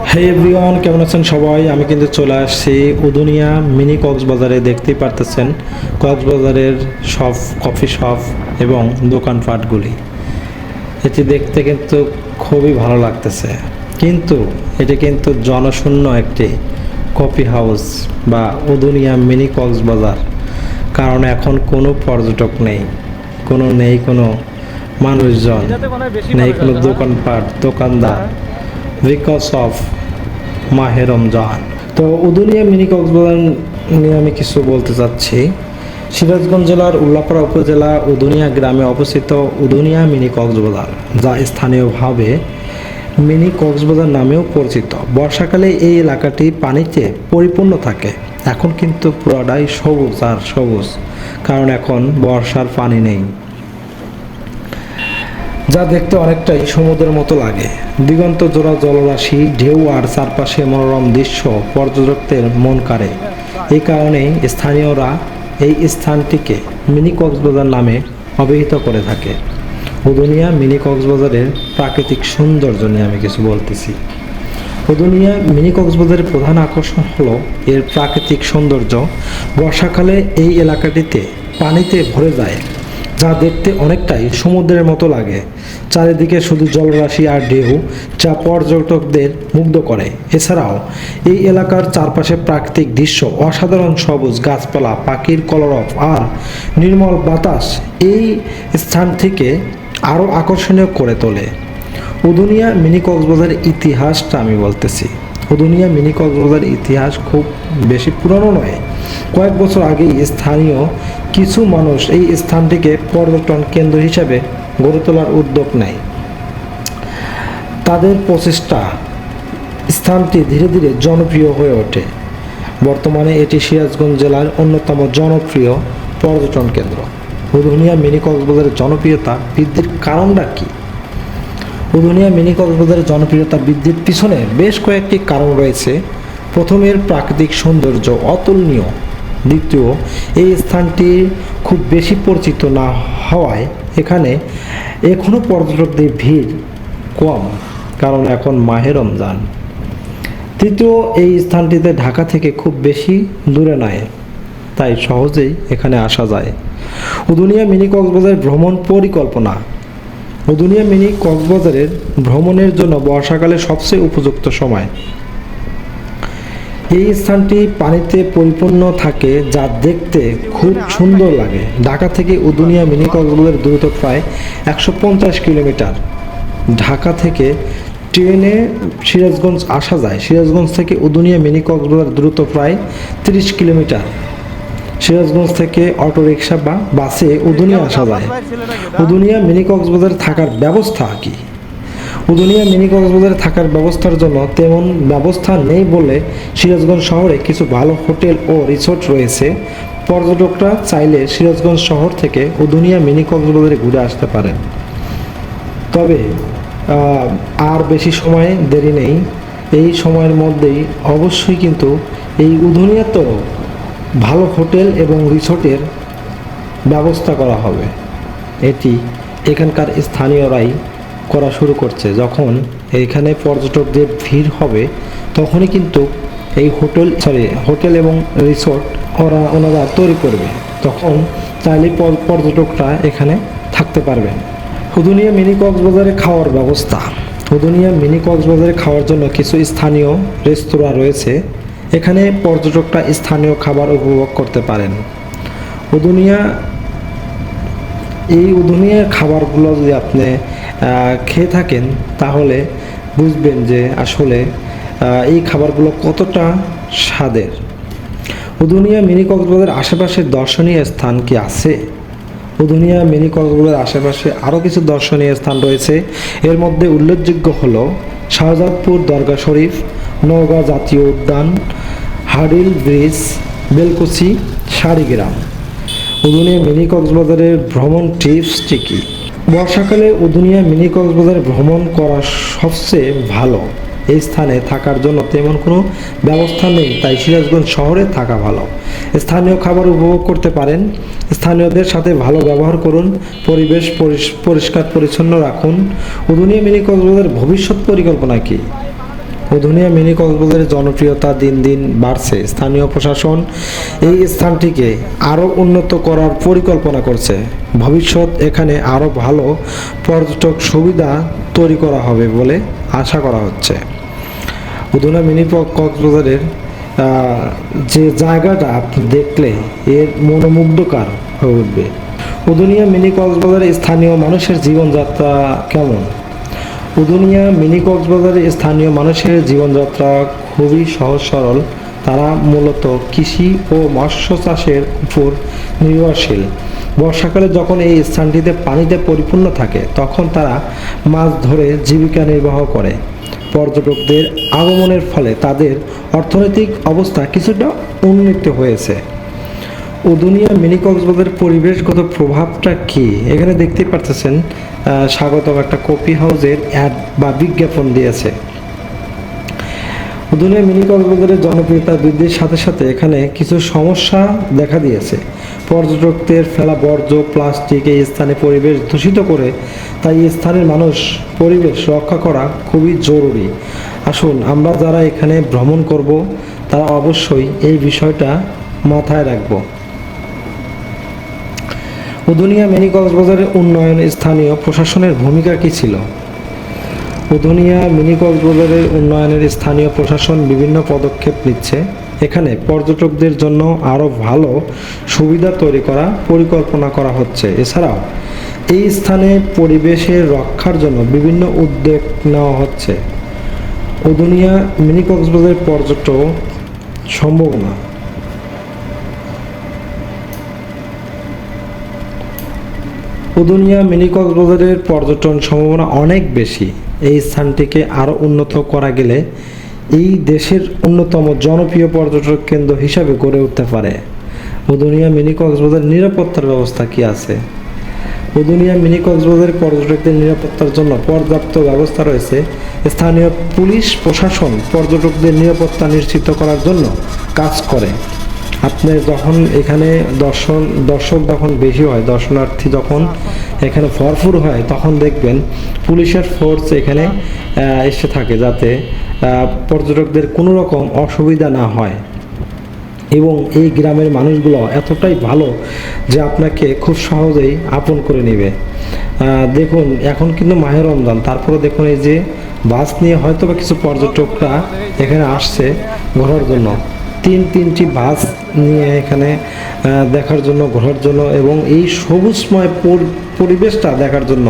হে everyone, কেমন আছেন সবাই? আমি কিন্তু চলে আসছি উদুনিয়া মিনি কক্সবাজারে। দেখতেই পারতেছেন কক্সবাজারের সব কফি শপ এবং দোকানপাটগুলি। এটি দেখতে কিন্তু খুবই ভালো লাগতেছে, কিন্তু এটি কিন্তু জনশূন্য একটি কফি হাউস বা উদুনিয়া মিনি কক্সবাজার। কারণ এখন কোনো পর্যটক নেই, কোনো মানুষজন নেই, কোনো দোকানপাট দোকানদার, বিকজ অফ মাহে রমজান। তো উদুনিয়া মিনি কক্সবাজার নিয়ে আমি কিছু বলতে চাচ্ছি। সিরাজগঞ্জ জেলার উল্লাপাড়া উপজেলা উদুনিয়া গ্রামে অবস্থিত উদুনিয়া মিনি কক্সবাজার, যা স্থানীয়ভাবে মিনি কক্সবাজার নামেও পরিচিত। বর্ষাকালে এই এলাকাটি পানিতে পরিপূর্ণ থাকে। এখন কিন্তু পুরোটাই সবুজ আর সবুজ, কারণ এখন বর্ষার পানি নেই, যা দেখতে অনেকটাই সমুদ্রের মতো লাগে। দিগন্ত জোড়া জলরাশি, ঢেউ আর চারপাশে মনোরম দৃশ্য পর্যটকদের মন কাড়ে। এই কারণে স্থানীয়রা এই স্থানটিকে মিনি কক্সবাজার নামে অভিহিত করে থাকে। উদুনিয়া মিনি কক্সবাজারের প্রাকৃতিক সৌন্দর্য নিয়ে আমি কিছু বলতেছি। উদুনিয়া মিনি কক্সবাজারের প্রধান আকর্ষণ হলো এর প্রাকৃতিক সৌন্দর্য। বর্ষাকালে এই এলাকাটিতে পানিতে ভরে যায়, যা দেখতে অনেকটাই সমুদ্রের মতো লাগে। চারিদিকে শুধু জলরাশি আর ঢেউ, যা পর্যটকদের মুগ্ধ করে। এছাড়াও এই এলাকার চারপাশে প্রাকৃতিক দৃশ্য, অসাধারণ সবুজ গাছপালা, পাখির কলরব আর নির্মল বাতাস এই স্থানটিকে আরও আকর্ষণীয় করে তোলে। উদুনিয়া মিনি কক্সবাজারের ইতিহাসটা আমি বলতেছি। উদুনিয়া মিনি কক্সবাজারের ইতিহাস খুব বেশি পুরনো নয়। কয়েক বছর আগেই স্থানীয় কিছু মানুষ এই স্থানটিকে পর্যটন কেন্দ্র হিসেবে গড়ে তোলার উদ্যোগ নেয়। তাদের প্রচেষ্টা স্থানটি ধীরে ধীরে জনপ্রিয় হয়ে ওঠে। বর্তমানে এটি সিরাজগঞ্জ জেলার অন্যতম জনপ্রিয় পর্যটন কেন্দ্র। উদুনিয়া মিনি কক্সবাজারের জনপ্রিয়তা বৃদ্ধির কারণটা কী? উদুনিয়া মিনি কক্সবাজারের জনপ্রিয়তা বৃদ্ধির পিছনে বেশ কয়েকটি কারণ রয়েছে। প্রথমের প্রাকৃতিক সৌন্দর্য অতুলনীয়। দ্বিতীয়, এই স্থানটি খুব বেশি পরিচিত না হওয়ায় এখানে এখনও পর্যটকদের ভিড় কম, কারণ এখন মাহে রমজান। তৃতীয়, এই স্থানটিতে ঢাকা থেকে খুব বেশি দূরে নয়, তাই সহজেই এখানে আসা যায়। উদুনিয়া মিনি কক্সবাজারের ভ্রমণ পরিকল্পনা। উদুনিয়া মিনি কক্সবাজারের ভ্রমণের জন্য বর্ষাকালে সবচেয়ে উপযুক্ত সময়। এই স্থানটি পানিতে পরিপূর্ণ থাকে, যা দেখতে খুব সুন্দর লাগে। ঢাকা থেকে উদুনিয়া মিনি কক্সবাজারের দূরত্ব প্রায় 150 কিলোমিটার। ঢাকা থেকে ট্রেনে সিরাজগঞ্জ আসা যায়। সিরাজগঞ্জ থেকে উদুনিয়া মিনি কক্সবাজার দূরত্ব প্রায় 30 কিলোমিটার। সিরাজগঞ্জ থেকে অটোরিকশা বা বাসে উদুনিয়া আসা যায়। উদুনিয়া মিনি কক্সবাজারে থাকার ব্যবস্থা কী? উদুনিয়া মিনি কক্সবাজারে থাকার ব্যবস্থার জন্য তেমন ব্যবস্থা নেই বলে সিরাজগঞ্জ শহরে কিছু ভালো হোটেল ও রিসোর্ট রয়েছে। পর্যটকরা চাইলে সিরাজগঞ্জ শহর থেকে উদুনিয়া মিনি কক্সবাজারে ঘুরে আসতে পারেন। তবে আর বেশি সময় দেরি নেই। এই সময়ের মধ্যেই অবশ্যই কিন্তু এই উদুনিয়াতেও ভালো হোটেল এবং রিসোর্টের ব্যবস্থা করা হবে। এটি এখানকার স্থানীয়রাই করা শুরু করছে। যখন এইখানে পর্যটকদের ভিড় হবে, তখনই কিন্তু এই হোটেল এবং রিসোর্ট ওনারা তৈরি করবে। তখন চাইলে পর্যটকরা এখানে থাকতে পারবেন। উদুনিয়া মিনি কক্সবাজারে খাওয়ার ব্যবস্থা। উদুনিয়া মিনি কক্সবাজারে খাওয়ার জন্য কিছু স্থানীয় রেস্তোরাঁ রয়েছে। এখানে পর্যটকরা স্থানীয় খাবার উপভোগ করতে পারেন। উদুনিয়ার খাবারগুলো যদি আপনি খেয়ে থাকেন, তাহলে বুঝবেন যে আসলে এই খাবারগুলো কতটা স্বাদের। উদুনিয়া মিনি কক্সবাজারের আশেপাশে দর্শনীয় স্থান কি আছে? উদুনিয়া মিনি কক্সবাজারের আশেপাশে আরও কিছু দর্শনীয় স্থান রয়েছে। এর মধ্যে উল্লেখযোগ্য হলো শাহজাদপুর দরগা শরীফ, নওগাঁ জাতীয় উদ্যান, হাডিল ব্রিজ, বেলকুচি, সারিগ্রাম। উদুনিয়া মিনি কক্সবাজারের ভ্রমণ টিপসটি কী? বর্ষাকালে উদুনিয়া মিনি কক্সবাজারে ভ্রমণ করা সবচেয়ে ভালো। এই স্থানে থাকার জন্য তেমন কোনো ব্যবস্থা নেই, তাই সিরাজগঞ্জ শহরে থাকা ভালো। স্থানীয় খাবার উপভোগ করতে পারেন। স্থানীয়দের সাথে ভালো ব্যবহার করুন। পরিবেশ পরিষ্কার পরিচ্ছন্ন রাখুন। উদুনিয়া মিনি কক্সবাজারের ভবিষ্যৎ পরিকল্পনা কী? উদুনিয়া মিনি কক্সবাজারের জনপ্রিয়তা দিন দিন বাড়ছে। স্থানীয় প্রশাসন এই স্থানটিকে আরও উন্নত করার পরিকল্পনা করছে। ভবিষ্যৎ এখানে আরও ভালো পর্যটক সুবিধা তৈরি করা হবে বলে আশা করা হচ্ছে। উদুনিয়া মিনি কক্সবাজারের যে জায়গাটা আপনি দেখলে এর মনোমুগ্ধকর হয়ে উঠবে। উদুনিয়া মিনি কক্সবাজারের স্থানীয় মানুষের জীবনযাত্রা কেমন? উদুনিয়া মিনি কক্সবাজারের স্থানীয় মানুষের জীবনযাত্রা খুবই সহজ সরল। তারা মূলত কৃষি ও মৎস্য চাষের উপর নির্ভরশীল। বর্ষাকালে যখন এই স্থানটিতে পানিতে পরিপূর্ণ থাকে তখন তারা মাছ ধরে জীবিকা নির্বাহ করে। পর্যটকদের আগমনের ফলে তাদের অর্থনৈতিক অবস্থা কিছুটা উন্নীত হয়েছে। উদুনিয়া মিনি কক্সবাজারের পরিবেশগত প্রভাবটা কি? এখানে দেখতেই পারতেছেন স্বাগতম একটা কফি হাউসের অ্যাড বা বিজ্ঞাপন দিয়েছে। উদুনিয়া মিনি কক্সবাজারের জনপ্রিয়তা বৃদ্ধির সাথে সাথে এখানে কিছু সমস্যা দেখা দিয়েছে। পর্যটকদের ফেলা বর্জ্য প্লাস্টিক এই স্থানে পরিবেশ দূষিত করে, তাই স্থানের মানুষ পরিবেশ রক্ষা করা খুবই জরুরি। আসুন আমরা যারা এখানে ভ্রমণ করব তারা অবশ্যই এই বিষয়টা মাথায় রাখব। উদুনিয়া মিনি কক্সবাজারের উন্নয়নে স্থানীয় প্রশাসনের ভূমিকা কী ছিল? উদুনিয়া মিনি কক্সবাজারের উন্নয়নের স্থানীয় প্রশাসন বিভিন্ন পদক্ষেপ নিচ্ছে। এখানে পর্যটকদের জন্য আরও ভালো সুবিধা তৈরি করা পরিকল্পনা করা হচ্ছে। এছাড়াও এই স্থানে পরিবেশের রক্ষার জন্য বিভিন্ন উদ্যোগ নেওয়া হচ্ছে। উদুনিয়া মিনি কক্সবাজারের পর্যটন সম্ভাবনা। উদুনিয়া মিনি কক্সবাজারের পর্যটন সম্ভাবনা অনেক বেশি। এই স্থানটিকে আরও উন্নত করা গেলে এই দেশের অন্যতম জনপ্রিয় পর্যটক কেন্দ্র হিসাবে গড়ে উঠতে পারে। উদুনিয়া মিনি কক্সবাজারের নিরাপত্তার ব্যবস্থা কি আছে? উদুনিয়া মিনি কক্সবাজারের পর্যটকদের নিরাপত্তার জন্য পর্যাপ্ত ব্যবস্থা রয়েছে। স্থানীয় পুলিশ প্রশাসন পর্যটকদের নিরাপত্তা নিশ্চিত করার জন্য কাজ করে। আপনি যখন এখানে দর্শক যখন বেশি হয়, দর্শনার্থী যখন এখানে ভরপুর হয়, তখন দেখবেন পুলিশের ফোর্স এখানে এসে থাকে যাতে পর্যটকদের কোনো রকম অসুবিধা না হয়। এবং এই গ্রামের মানুষগুলো এতটাই ভালো যে আপনাকে খুব সহজেই আপন করে নেবে। দেখুন এখন কিন্তু মাহে রমজান, তারপরে দেখুন এই যে বাস নিয়ে হয়তো বা কিছু পর্যটকরা এখানে আসছে ঘোরার জন্য। তিনটি বাস নিয়ে এখানে দেখার জন্য, ঘোরার জন্য এবং এই সবুজময় পরিবেশটা দেখার জন্য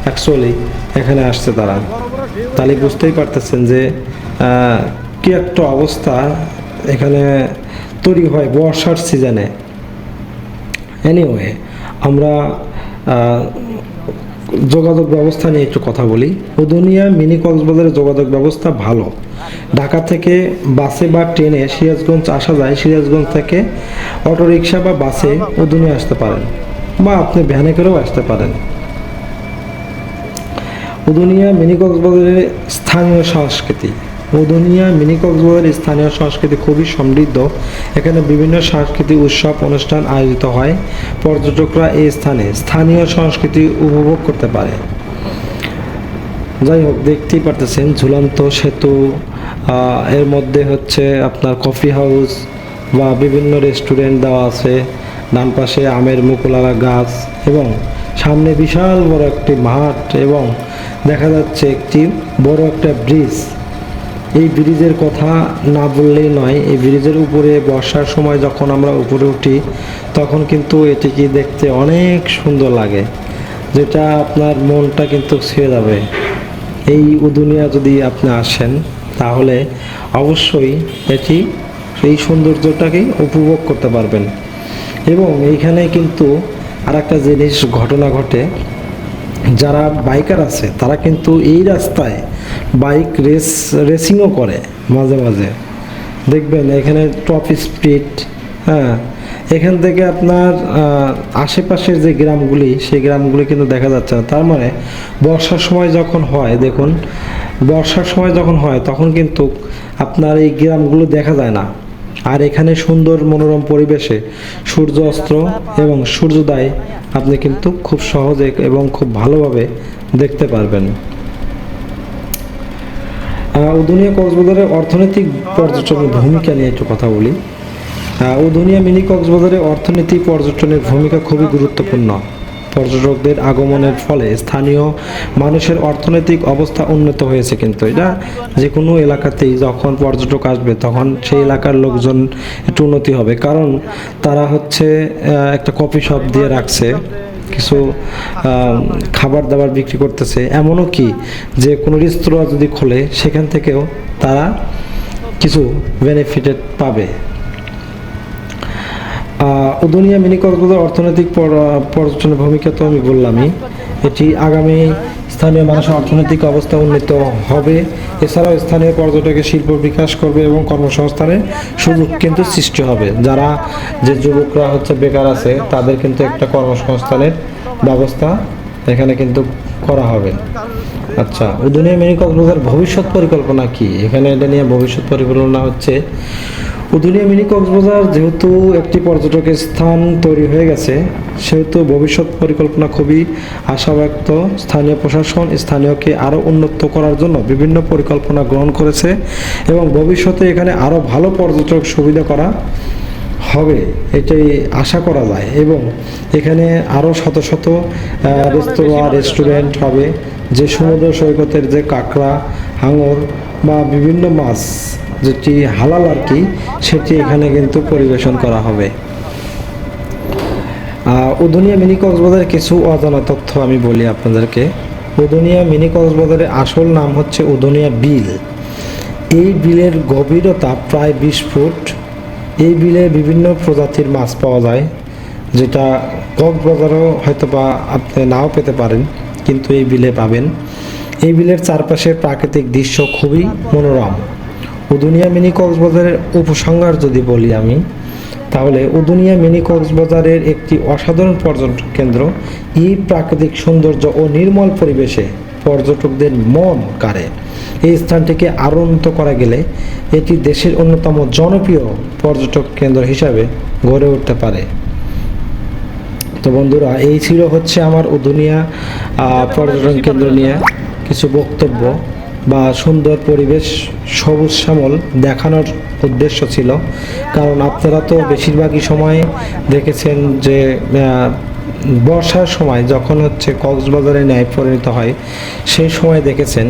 অ্যাকচুয়ালি এখানে আসছে তারা। তাহলে বুঝতেই পারতেছেন যে কি একটা অবস্থা এখানে তৈরি হয় বর্ষার সিজনে। এনিওয়ে, আমরা যোগাযোগ ব্যবস্থা নিয়ে একটু কথা বলি। উদুনিয়া মিনি কক্সবাজারের যোগাযোগ ব্যবস্থা ভালো। ঢাকা থেকে বাসে বা ট্রেনে সিরাজগঞ্জ আসা যায়। সিরাজগঞ্জ থেকে অটোরিকশা বা বাসে উদুনিয়া আসতে পারেন, বা আপনি ভ্যানে করেও আসতে পারেন। উদুনিয়া মিনি কক্সবাজারের স্থানীয় সংস্কৃতি। উদুনিয়া মিনি কক্সবাজারের স্থানীয় সংস্কৃতি খুবই সমৃদ্ধ। এখানে বিভিন্ন সাংস্কৃতিক উৎসব অনুষ্ঠান আয়োজিত হয়। পর্যটকরা এই স্থানে স্থানীয় সংস্কৃতি উপভোগ করতে পারে। যাই হোক, দেখতেই পারতেছেন ঝুলন্ত সেতু, এর মধ্যে হচ্ছে আপনার কফি হাউস বা বিভিন্ন রেস্টুরেন্ট দেওয়া আছে। ডান পাশে আমের মুকুলওয়ালা গাছ এবং সামনে বিশাল বড় একটি মাঠ এবং দেখা যাচ্ছে একটি বড় একটা ব্রিজ। এই ব্রিজের কথা না বললেই নয়। এই ব্রিজের উপরে বর্ষার সময় যখন আমরা উপরে উঠি তখন কিন্তু এটিকে দেখতে অনেক সুন্দর লাগে, যেটা আপনার মনটা কিন্তু ছুঁয়ে যাবে। এই উদুনিয়া যদি আপনি আসেন তাহলে অবশ্যই এই সৌন্দর্যটাকে উপভোগ করতে পারবেন। এবং এইখানে কিন্তু আর একটা জিনিস ঘটনা ঘটে, যারা বাইকার আছে তারা কিন্তু এই রাস্তায় বাইক রেসিংও করে মাঝে মাঝে। দেখবেন এখানে টপ স্পিড, এখান থেকে আপনার আশেপাশের যে গ্রামগুলি সেই গ্রামগুলি কিন্তু দেখা যাচ্ছে না। তার মানে বর্ষার সময় যখন হয়, দেখুন বর্ষার সময় যখন হয় তখন কিন্তু আপনার এই গ্রামগুলো দেখা যায় না। আর এখানে সুন্দর মনোরম পরিবেশে সূর্য অস্ত এবং সূর্যোদয় আপনি কিন্তু খুব সহজে এবং খুব ভালোভাবে দেখতে পারবেন। উদুনিয়া কক্সবাজারের অর্থনৈতিক পর্যটনের ভূমিকা নিয়ে একটু কথা বলি। উদুনিয়া মিনি কক্সবাজারে অর্থনীতি পর্যটনের ভূমিকা খুবই গুরুত্বপূর্ণ। পর্যটকদের আগমনের ফলে স্থানীয় মানুষের অর্থনৈতিক অবস্থা উন্নত হয়েছে, কিন্তু এটা যে কোনো এলাকাতেই যখন পর্যটক আসবে তখন সেই এলাকার লোকজন একটু উন্নতি হবে, কারণ তারা হচ্ছে একটা কফি শপ দিয়ে রাখছে, কিছু খাবার দাবার বিক্রি করতেছে, এমনও কি যে কোনো রেস্তোরাঁ যদি খোলে সেখান থেকেও তারা কিছু বেনিফিটেড পাবে। উদুনিয়া মিনি কক্সবাজার অর্থনৈতিক পর্যটনের ভূমিকা তো আমি বললামই, এটি আগামী স্থানীয় মানুষের অর্থনৈতিক অবস্থা উন্নত হবে। এছাড়াও স্থানীয় পর্যটকের শিল্প বিকাশ করবে এবং কর্মসংস্থানের সুযোগ কিন্তু সৃষ্টি হবে। যারা যে যুবকরা হচ্ছে বেকার আছে তাদের কিন্তু একটা কর্মসংস্থানের ব্যবস্থা এখানে কিন্তু করা হবে। আচ্ছা, উদুনিয়া মিনি কক্সবাজার ভবিষ্যৎ পরিকল্পনা কি? এখানে এটা নিয়ে ভবিষ্যৎ পরিকল্পনা হচ্ছে, উদুনিয়া মিনি কক্সবাজার যেহেতু একটি পর্যটকের স্থান তৈরি হয়ে গেছে, সেহেতু ভবিষ্যৎ পরিকল্পনা খুবই আশাব্যক্ত। স্থানীয় প্রশাসন স্থানীয়কে আরও উন্নত করার জন্য বিভিন্ন পরিকল্পনা গ্রহণ করেছে এবং ভবিষ্যতে এখানে আরও ভালো পর্যটক সুবিধা করা হবে এটাই আশা করা যায়। এবং এখানে আরও শত শত রেস্তোরাঁ রেস্টুরেন্ট হবে, যে সমুদ্র সৈকতের যে কাঁকড়া, হাঙর বা বিভিন্ন মাছ যেটি হালাল আর কি, সেটি এখানে কিন্তু পরিবেশন করা হবে। উদুনিয়া মিনি কক্সবাজারের কিছু অজানা তথ্য আমি বলি আপনাদেরকে। উদুনিয়া মিনি কক্সবাজারের আসল নাম হচ্ছে উদুনিয়া বিল। এই বিলের গভীরতা প্রায় 20 ফুট। এই বিলে বিভিন্ন প্রজাতির মাছ পাওয়া যায়, যেটা কক্সবাজারেও হয়তো বা আপনি নাও পেতে পারেন, কিন্তু এই বিলে পাবেন। এই বিলের চারপাশের প্রাকৃতিক দৃশ্য খুবই মনোরম। উদুনিয়া মিনি কক্সবাজারের উপসংহার যদি বলি আমি, তাহলে উদুনিয়া মিনি কক্সবাজারের একটি অসাধারণ পর্যটন কেন্দ্র। এই প্রাকৃতিক সৌন্দর্য ও নির্মল পরিবেশে পর্যটকদের মন কাড়ে। এই স্থানটিকে আরও উন্নত করা গেলে এটি দেশের অন্যতম জনপ্রিয় পর্যটক কেন্দ্র হিসাবে গড়ে উঠতে পারে। তো বন্ধুরা, এই ছিল হচ্ছে আমার উদুনিয়া পর্যটন কেন্দ্র নিয়ে কিছু বক্তব্য বা সুন্দর পরিবেশ, সবুজ শ্যামল দেখানোর উদ্দেশ্য ছিল। কারণ আপনারা তো বেশিরভাগই সময় দেখেছেন যে বর্ষার সময় যখন হচ্ছে কক্সবাজারে ন্যায় পরিণত হয়, সেই সময় দেখেছেন।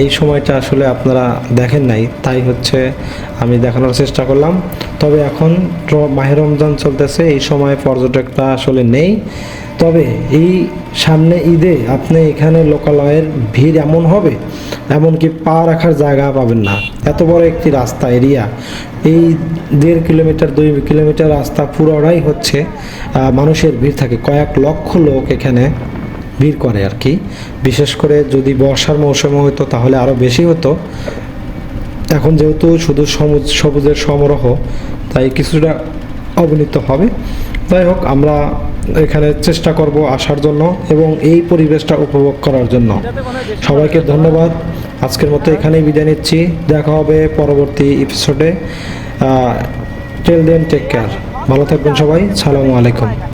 এই সময়টা আসলে আপনারা দেখেন নাই, তাই হচ্ছে আমি দেখানোর চেষ্টা করলাম। তবে এখন মাহে রমজান চলতেছে, এই সময় পর্যটকরা আসলে নেই। তবে এই সামনে ঈদে আপনি এখানে লোকালয়ের ভিড় এমন হবে, এমনকি পা রাখার জায়গা পাবেন না। এত বড় একটি রাস্তা এরিয়া, এই 1.5 কিলোমিটার 2 কিলোমিটার রাস্তা পুরোটাই হচ্ছে মানুষের ভিড় থাকে। কয়েক লক্ষ লোক এখানে ভিড় করে আর কি। বিশেষ করে যদি বর্ষার মৌসুমে হতো তাহলে আরও বেশি হতো। এখন যেহেতু শুধু সবুজের সমারোহ, তাই কিছুটা অবনীত হবে। যাই হোক, আমরা এখানে চেষ্টা করব আসার জন্য এবং এই পরিবেশটা উপভোগ করার জন্য। সবাইকে ধন্যবাদ। আজকের মতো এখানেই বিদায় নিচ্ছি। দেখা হবে পরবর্তী এপিসোডে। Till then take care. ভালো থাকবেন সবাই। আসসালামু আলাইকুম।